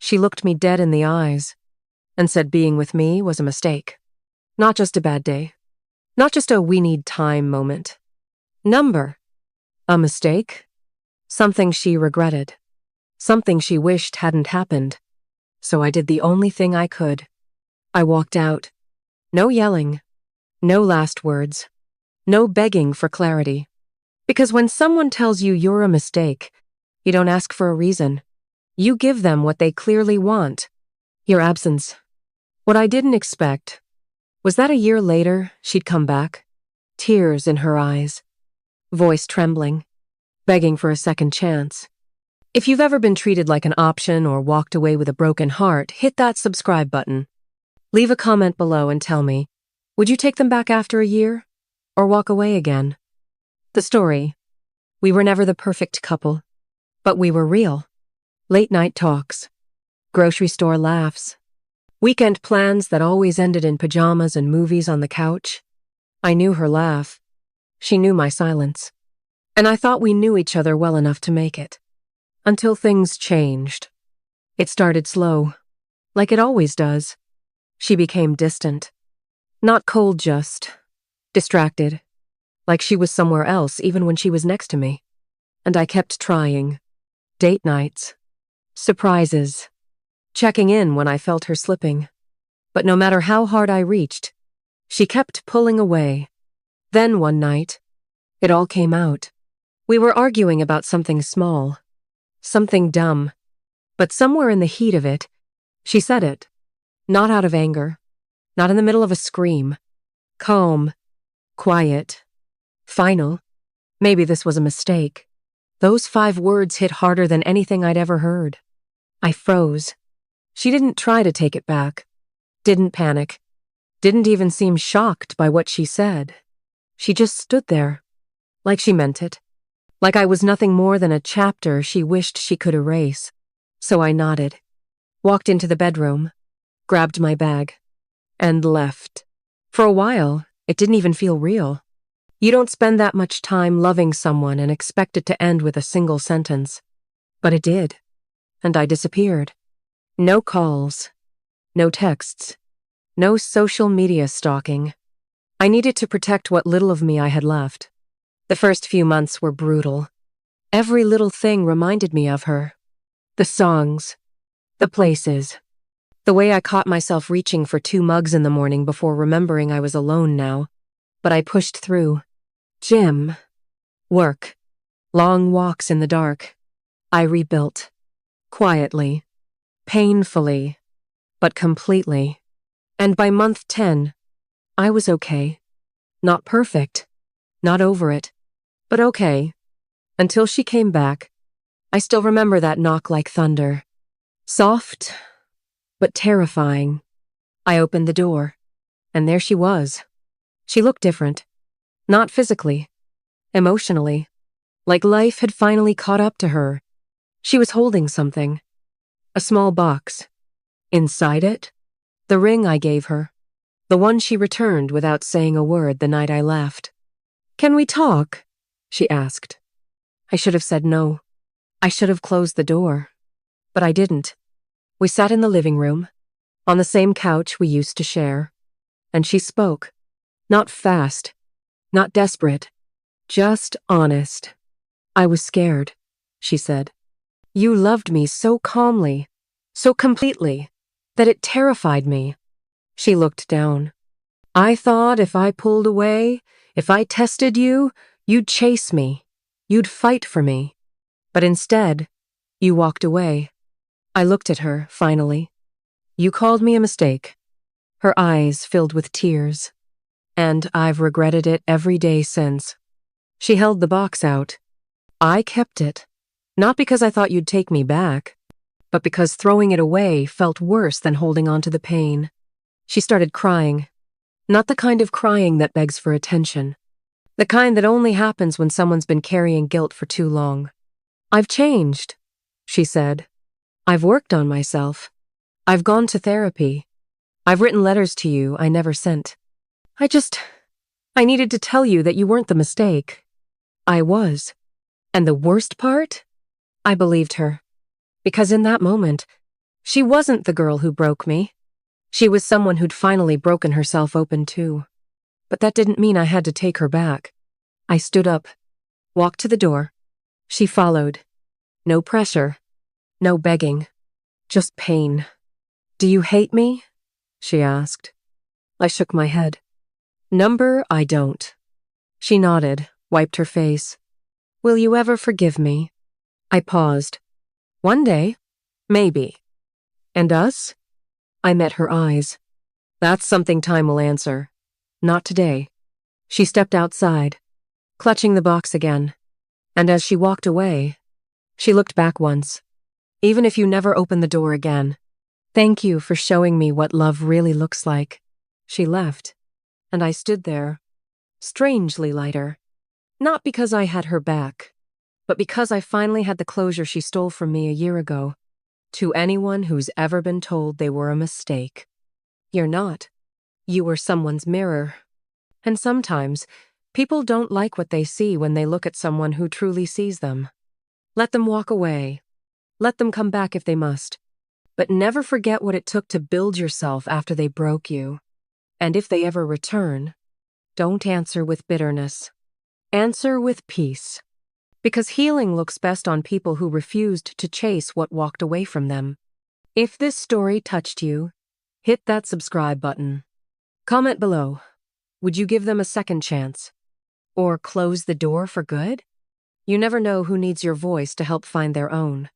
She looked me dead in the eyes and said being with me was a mistake. Not just a bad day. Not just a we need time moment. Number. A mistake? Something she regretted. Something she wished hadn't happened. So I did the only thing I could. I walked out. No yelling. No last words. No begging for clarity. Because when someone tells you you're a mistake, you don't ask for a reason. You give them what they clearly want. Your absence. What I didn't expect was that a year later, she'd come back. Tears in her eyes. Voice trembling. Begging for a second chance. If you've ever been treated like an option or walked away with a broken heart, hit that subscribe button. Leave a comment below and tell me, would you take them back after a year? Or walk away again? The story. We were never the perfect couple, but we were real. Late night talks. Grocery store laughs. Weekend plans that always ended in pajamas and movies on the couch. I knew her laugh. She knew my silence. And I thought we knew each other well enough to make it. Until things changed. It started slow, like it always does. She became distant. Not cold, just distracted. Like she was somewhere else even when she was next to me. And I kept trying. Date nights. Surprises. Checking in when I felt her slipping. But no matter how hard I reached, she kept pulling away. Then one night, it all came out. We were arguing about something small. Something dumb. But somewhere in the heat of it, she said it. Not out of anger. Not in the middle of a scream. Calm. Quiet. Final. Maybe this was a mistake. Those 5 words hit harder than anything I'd ever heard. I froze. She didn't try to take it back. Didn't panic. Didn't even seem shocked by what she said. She just stood there. Like she meant it. Like I was nothing more than a chapter she wished she could erase. So I nodded. Walked into the bedroom. Grabbed my bag. And left. For a while, it didn't even feel real. You don't spend that much time loving someone and expect it to end with a single sentence. But it did. And I disappeared. No calls. No texts. No social media stalking. I needed to protect what little of me I had left. The first few months were brutal. Every little thing reminded me of her. The songs. The places. The way I caught myself reaching for 2 mugs in the morning before remembering I was alone now. But I pushed through. Gym. Work. Long walks in the dark. I rebuilt. Quietly. Painfully. But completely. And by month 10, I was okay. Not perfect. Not over it. But okay. Until she came back. I still remember that knock like thunder. Soft, but terrifying. I opened the door. And there she was. She looked different. Not physically. Emotionally. Like life had finally caught up to her. She was holding something. A small box. Inside it, the ring I gave her. The one she returned without saying a word the night I left. "Can we talk?" she asked. I should have said no. I should have closed the door. But I didn't. We sat in the living room, on the same couch we used to share. And she spoke. Not fast. Not desperate. Just honest. "I was scared," she said. "You loved me so calmly, so completely, that it terrified me." She looked down. "I thought if I pulled away, if I tested you, you'd chase me. You'd fight for me. But instead, you walked away." I looked at her, finally. "You called me a mistake." Her eyes filled with tears. "And I've regretted it every day since." She held the box out. I kept it. Not because I thought you'd take me back, but because throwing it away felt worse than holding on to the pain. She started crying. Not the kind of crying that begs for attention. The kind that only happens when someone's been carrying guilt for too long. "I've changed," she said. "I've worked on myself. I've gone to therapy. I've written letters to you I never sent. I needed to tell you that you weren't the mistake." I was. And the worst part? I believed her. Because in that moment, She wasn't the girl who broke me. She was someone who'd finally broken herself open too. But that didn't mean I had to take her back. I stood up, walked to the door. She followed. No pressure, no begging, just pain. "Do you hate me?" she asked. I shook my head. "Number, I don't." She nodded, wiped her face. "Will you ever forgive me?" I paused. "One day, maybe." "And us?" I met her eyes. "That's something time will answer. Not today." She stepped outside, clutching the box again. And as she walked away, she looked back once. "Even if you never open the door again, thank you for showing me what love really looks like." She left, and I stood there, strangely lighter. Not because I had her back, but because I finally had the closure she stole from me a year ago. To anyone who's ever been told they were a mistake, you're not. You were someone's mirror. And sometimes, people don't like what they see when they look at someone who truly sees them. Let them walk away. Let them come back if they must. But never forget what it took to build yourself after they broke you. And if they ever return, don't answer with bitterness. Answer with peace. Because healing looks best on people who refused to chase what walked away from them. If this story touched you, hit that subscribe button. Comment below. Would you give them a second chance? Or close the door for good? You never know who needs your voice to help find their own.